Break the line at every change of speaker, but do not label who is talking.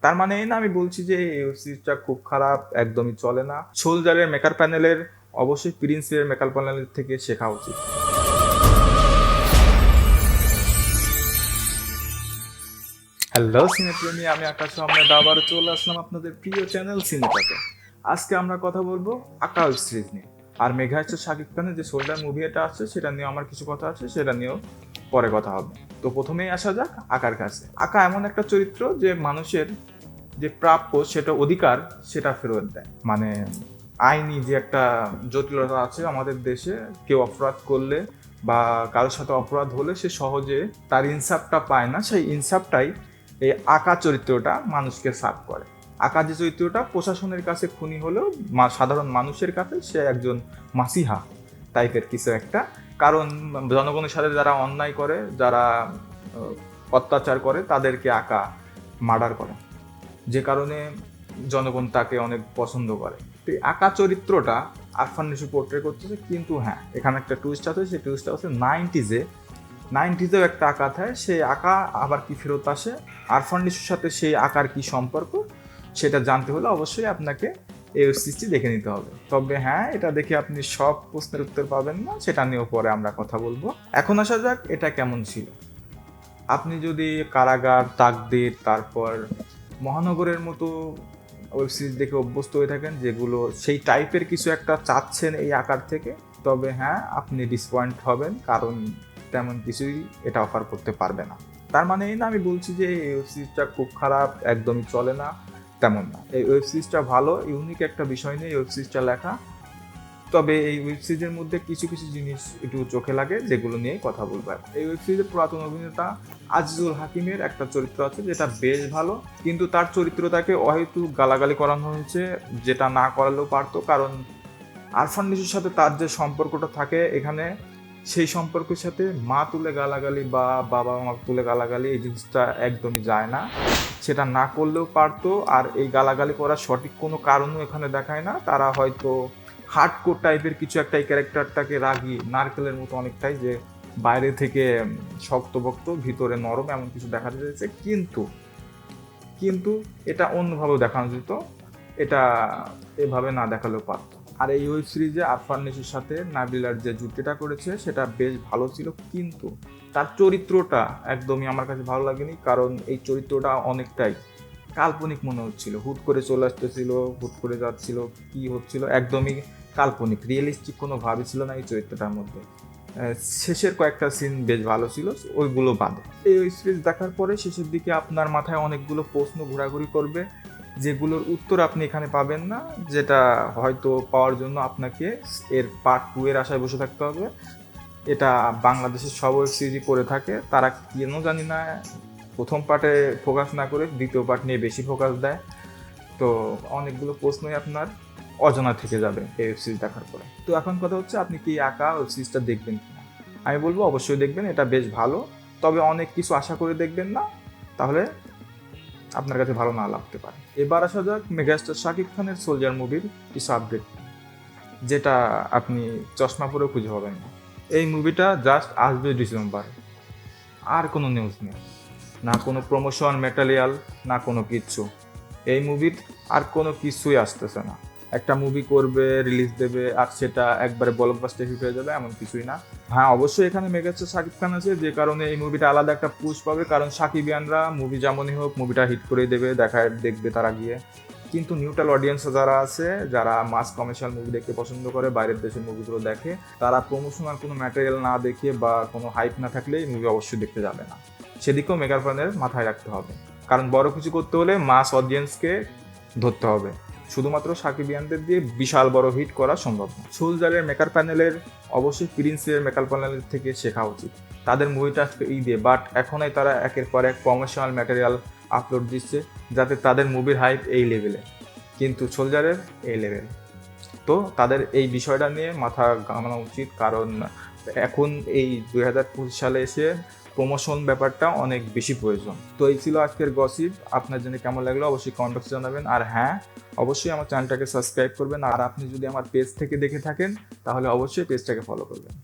তার মানে এই না আমি বলছি যে এই ওয়েব সিরিজটা খুব খারাপ, একদমই চলে না। সোলজারের মেকার প্যানেলের অবশ্যই প্রিন্সের মেকার প্যানেলের থেকে শেখা উচিত। হ্যালো সিনেপ্রেমী, আমি আকাশ আহমেদ আবারও চলে আসলাম আপনাদের প্রিয় চ্যানেল সিনেটাতে। আজকে আমরা কথা বলবো আঁকা ওয়েব সিরিজ নিয়ে। আর মেঘা হচ্ছে শাকিব খানের যে সোলজার মুভি এটা আছে, সেটা নিয়ে আমার কিছু কথা আছে, সেটা নিয়েও পরে কথা হবে। তো প্রথমেই আসা যাক আঁকার কাছে। আঁকা এমন একটা চরিত্র যে মানুষের যে প্রাপ্য সেটা অধিকার সেটা ফেরত দেয়। মানে আইনি যে একটা জটিলতা আছে আমাদের দেশে, কেউ অপরাধ করলে বা কারোর সাথে অপরাধ হলে সে সহজে তার ইনসাফটা পায় না, সেই ইনসাফটাই এই আঁকা চরিত্রটা মানুষকে সাফ করে। আঁকা যে চরিত্রটা প্রশাসনের কাছে খুনি হলেও সাধারণ মানুষের কাছে সে একজন মাসিহা টাইপের কিছু একটা। কারণ জনগণের সাথে যারা অন্যায় করে, যারা অত্যাচার করে, তাদেরকে আঁকা মার্ডার করে, যে কারণে জনগণ তাকে অনেক পছন্দ করে। তো আঁকা চরিত্রটা আরফান নিশু পোর্ট্রে করতেছে, কিন্তু হ্যাঁ এখানে একটা টুইস্ট আছে। সেই টুইস্টটা হচ্ছে নাইনটিজেও একটা আঁকা থাকে, সেই আঁকা আবার কি ফেরত আসে, আরফান নিশুর সাথে সেই আঁকার কি সম্পর্ক সেটা জানতে হলে অবশ্যই আপনাকে এই ওয়েব সিরিজটি দেখে নিতে হবে। তবে হ্যাঁ, এটা দেখে আপনি সব প্রশ্নের উত্তর পাবেন না, সেটা নিয়েও পরে আমরা কথা বলবো। এখন আসা যাক এটা কেমন ছিল। আপনি যদি কারাগার, তাকদীর, তারপর মহানগরের মতো ওয়েব সিরিজ দেখে অভ্যস্ত হয়ে থাকেন, যেগুলো সেই টাইপের কিছু একটা চাচ্ছেন এই আকার থেকে, তবে হ্যাঁ আপনি ডিসঅ্যাপয়েন্ট হবেন, কারণ তেমন কিছুই এটা অফার করতে পারবে না। তার মানে এই না আমি বলছি যে এই ওয়েব সিরিজটা খুব খারাপ, একদমই চলে না, তেমন না। এই ওয়েব সিরিজটা ভালো, ইউনিক একটা বিষয় নিয়ে এই ওয়েব সিরিজটা লেখা। তবে এই ওয়েব সিরিজের মধ্যে কিছু কিছু জিনিস একটু চোখে লাগে, যেগুলো নিয়ে কথা বলবো। এই ওয়েব সিরিজের পুরাতন অভিনেতা আজিজুল হাকিমের একটা চরিত্র আছে যেটা বেশ ভালো, কিন্তু তার চরিত্রটাকে অহেতুক গালাগালি করানো হয়েছে, যেটা না করালেও পারতো। কারণ আরফান নিশুর সাথে তার যে সম্পর্কটা থাকে এখানে, সেই সম্পর্কের সাথে মা তুলে গালাগালি বা বাবা মা তুলে গালাগালি, এই জিনিসটা একদমই যায় না। সেটা না করলেও পারতো। আর এই গালাগালি করার সঠিক কোনো কারণও এখানে দেখায় না। তারা হয়তো হার্ডকোর টাইপের কিছু একটা, এই ক্যারেক্টারটাকে রাগি নারকেলের মতো অনেকটাই, যে বাইরে থেকে শক্তভক্ত ভিতরে নরম, এমন কিছু দেখা যাচ্ছে। কিন্তু এটা অন্যভাবেও দেখানো যেত, এটা এভাবে না দেখালেও পারতো। আর এই ওয়েব সিরিজে আরফান নিশুর সাথে নাবিলার যে জুটিটা করেছে সেটা বেশ ভালো ছিল, কিন্তু তার চরিত্রটা একদমই আমার কাছে ভালো লাগেনি। কারণ এই চরিত্রটা অনেকটাই কাল্পনিক মনে হচ্ছিল, হুট করে চলে আসতেছিল, হুট করে যাচ্ছিল, কি হচ্ছিল একদমই কাল্পনিক, রিয়েলিস্টিক কোনো ভাবই ছিল না এই চরিত্রটার মধ্যে। শেষের কয়েকটা সিন বেশ ভালো ছিল, ওইগুলো বাদে। এই ওয়েব সিরিজ দেখার পরে শেষের দিকে আপনার মাথায় অনেকগুলো প্রশ্ন ঘোরাঘুরি করবে, যেগুলোর উত্তর আপনি এখানে পাবেন না, যেটা হয়তো পাওয়ার জন্য আপনাকে এর পার্ট 2 এর আশায় বসে থাকতে হবে। এটা বাংলাদেশের সব ওয়েব সিরিজই করে থাকে, তারা কেন জানি না প্রথম পার্টে ফোকাস না করে দ্বিতীয় পার্ট নিয়ে বেশি ফোকাস দেয়। তো অনেকগুলো প্রশ্নই আপনার অজানা থেকে যাবে এই ওয়েব সিরিজ দেখার পরে। তো এখন কথা হচ্ছে, আপনি কি আঁকা ওয়েব সিরিজটা দেখবেন কিনা? আমি বলবো অবশ্যই দেখবেন, এটা বেশ ভালো। তবে অনেক কিছু আশা করে দেখবেন না, তাহলে আপনার কাছে ভালো না লাগতে পারে। এবার আসা যাক মেগাস্টার শাকিব খানের সোলজার মুভির কিছু আপডেট, যেটা আপনি চশমা পরেও খুঁজে পাবেন না। এই মুভিটা জাস্ট আসবে ডিসেম্বর, আর কোনো নিউজ নেই, না কোনো প্রমোশন ম্যাটেরিয়াল, না কোনো কিচ্ছু। এই মুভির আর কোনো কিছুই আসতেছে না। একটা মুভি করবে, রিলিজ দেবে, আর সেটা একবারে ব্লকবাস্টার হিট হয়ে যাবে, এমন কিছুই না। হ্যাঁ অবশ্যই এখানে মেগাস্টার শাকিব খান আছে, যে কারণে এই মুভিটা আলাদা একটা পুশ পাবে। কারণ শাকিবিয়ানরা মুভি যেমনই হোক মুভিটা হিট করেই দেবে, দেখবে তারা গিয়ে। কিন্তু নিউট্রাল অডিয়েন্স যারা আছে, যারা মাস কমার্শিয়াল মুভি দেখতে পছন্দ করে, বাইরের দেশের মুভিগুলো দেখে, তারা প্রমোশনাল কোনো ম্যাটেরিয়াল না দেখে বা কোনো হাইপ না থাকলে এই মুভি অবশ্যই দেখতে যাবে না। সেদিকেও মেগার প্ল্যানের মাথায় রাখতে হবে, কারণ বড় কিছু করতে হলে মাস অডিয়েন্সকে ধরতে হবে। শুধুমাত্র সাকিবিয়ানদের দিয়ে বিশাল বড় হিট করা সম্ভব না। সোলজারের মেকার প্যানেলের অবশ্যই প্রিন্সের মেকার প্যানেলের থেকে শেখা উচিত। তাদের মুভিটা আজকে ঈদে, বাট এখনই তারা একের পর এক প্রমোশনাল ম্যাটেরিয়াল আপলোড দিচ্ছে, যাতে তাদের মুভির হাইপ এই লেভেলে, কিন্তু সোলজারের এই লেভেল। তো তাদের এই বিষয়টা নিয়ে মাথা ঘামানো উচিত, কারণ এখন এই 2025 সালে এসে প্রমোশন ব্যাপারটা অনেক বেশি প্রয়োজন। তো এই ছিল আজকের গসিপ। আপনার জন্য কেমন লাগলো অবশ্যই কমেন্ট বক্সে জানাবেন। আর হ্যাঁ, অবশ্যই আমার চ্যানেলটাকে সাবস্ক্রাইব করবেন। আর আপনি যদি আমার পেজ থেকে দেখে থাকেন তাহলে অবশ্যই পেজটাকে ফলো করবেন।